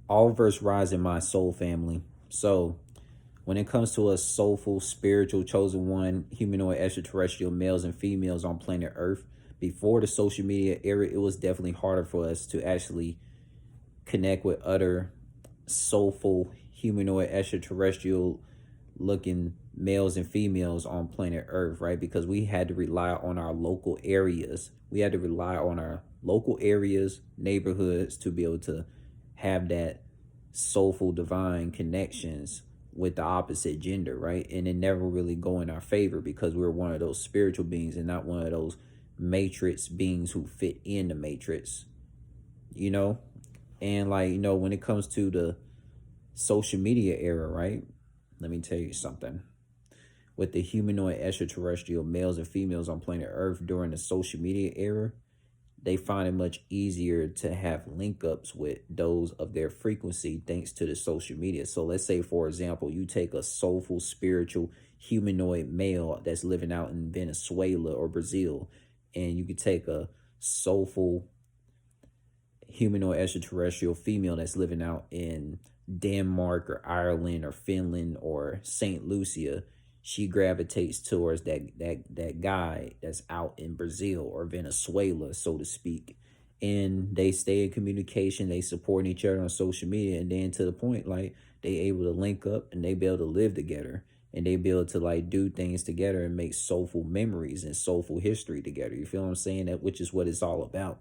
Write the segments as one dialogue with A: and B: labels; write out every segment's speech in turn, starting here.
A: All of us rise in my soul family. So when it comes to a soulful, spiritual, chosen one, humanoid, extraterrestrial males and females on planet Earth, before the social media era, it was definitely harder for us to actually connect with other soulful, humanoid, extraterrestrial looking males and females on planet Earth, right? Because we had to rely on our local areas. We had to rely on our local areas, neighborhoods to be able to have that soulful, divine connections with the opposite gender, right? And it never really go in our favor because we're one of those spiritual beings and not one of those matrix beings who fit in the matrix, you know? And like, when it comes to the social media era, right? Let me tell you something. With the humanoid extraterrestrial males and females on planet Earth during the social media era, they find it much easier to have link ups with those of their frequency thanks to the social media. So let's say, for example, you take a soulful, spiritual, humanoid male that's living out in Venezuela or Brazil, and you could take a soulful, humanoid extraterrestrial female that's living out in Denmark or Ireland or Finland or St. Lucia. She gravitates towards that guy that's out in Brazil or Venezuela, so to speak. And they stay in communication, they support each other on social media, and then to the point like they able to link up and they be able to live together and they be able to like do things together and make soulful memories and soulful history together. You feel what I'm saying? That which is what it's all about.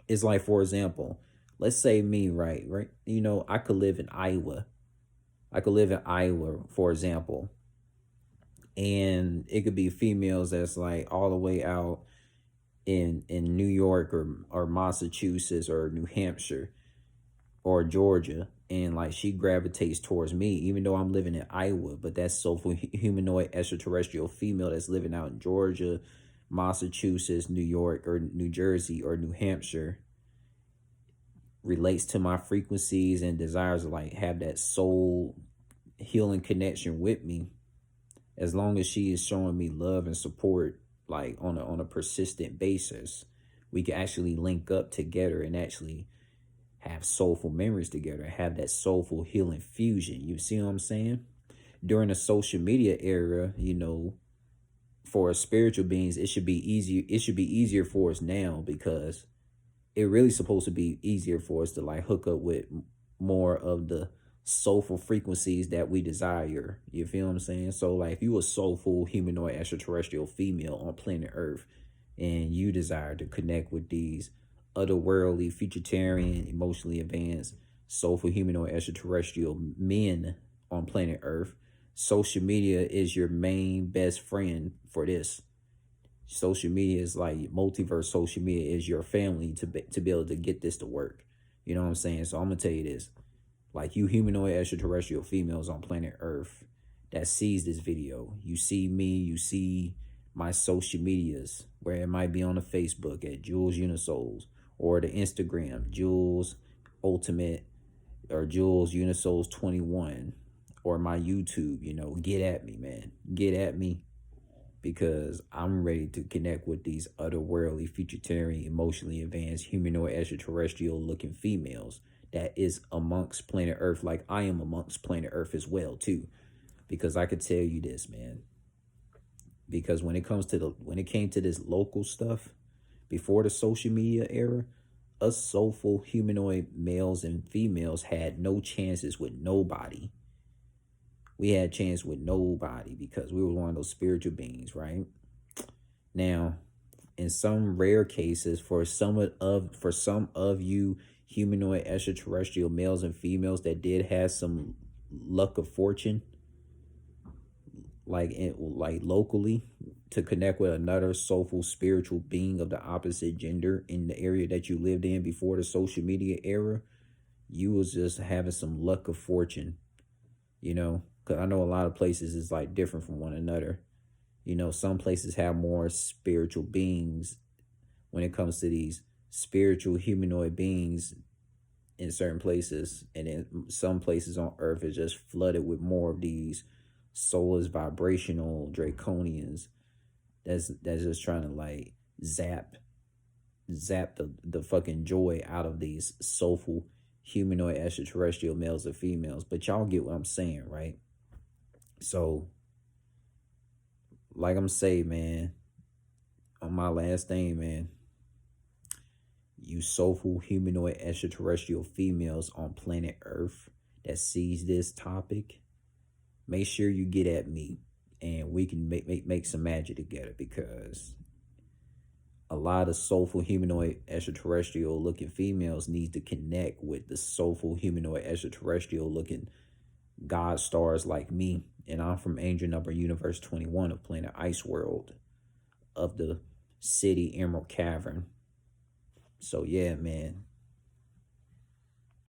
A: It's like, for example, let's say me, right? I could live in Iowa. I could live in Iowa, for example, and it could be females that's like all the way out in New York or Massachusetts or New Hampshire or Georgia, and like she gravitates towards me, even though I'm living in Iowa. But that's soulful humanoid extraterrestrial female that's living out in Georgia, Massachusetts, New York, or New Jersey or New Hampshire relates to my frequencies and desires to like have that soul healing connection with me. As long as she is showing me love and support like on a persistent basis, we can actually link up together and actually have soulful memories together, have that soulful healing fusion. You see what I'm saying? During the social media era, for spiritual beings, it should be easier. It should be easier for us now because it really supposed to be easier for us to like hook up with more of the soulful frequencies that we desire. You feel what I'm saying? So like if you a soulful humanoid extraterrestrial female on planet Earth and you desire to connect with these otherworldly, futuritarian, emotionally advanced, soulful humanoid extraterrestrial men on planet Earth, social media is your main best friend for this. Social media is like multiverse. Social media is your family to be able to get this to work. You know what I'm saying? So I'm gonna tell you this: like you humanoid extraterrestrial females on planet Earth that sees this video, you see me, you see my social medias, where it might be on the Facebook at Jules Unisouls or the Instagram Jules Ultimate or Jules Unisouls 21 or my YouTube. Get at me, man. Get at me because I'm ready to connect with these otherworldly, futuritarian, emotionally advanced, humanoid, extraterrestrial looking females that is amongst planet Earth, like I am amongst planet Earth as well, too. Because I could tell you this, man. Because when it came to this local stuff, before the social media era, us soulful humanoid males and females had no chances with nobody. We had a chance with nobody because we were one of those spiritual beings, right? Now, in some rare cases, for some of you humanoid extraterrestrial males and females that did have some luck of fortune, like locally, to connect with another soulful spiritual being of the opposite gender in the area that you lived in before the social media era, you was just having some luck of fortune, because I know a lot of places is like different from one another. Some places have more spiritual beings when it comes to these spiritual humanoid beings in certain places, and then some places on Earth is just flooded with more of these soulless, vibrational draconians that's just trying to like zap the fucking joy out of these soulful humanoid extraterrestrial males or females. But y'all get what I'm saying, right? So, like I'm saying, man, on my last thing, man, you soulful humanoid extraterrestrial females on planet Earth that sees this topic, make sure you get at me and we can make some magic together, because a lot of soulful humanoid extraterrestrial looking females need to connect with the soulful humanoid extraterrestrial looking god stars like me. And I'm from Angel Number Universe 21 of Planet Ice World of the city Emerald Cavern. So yeah, man,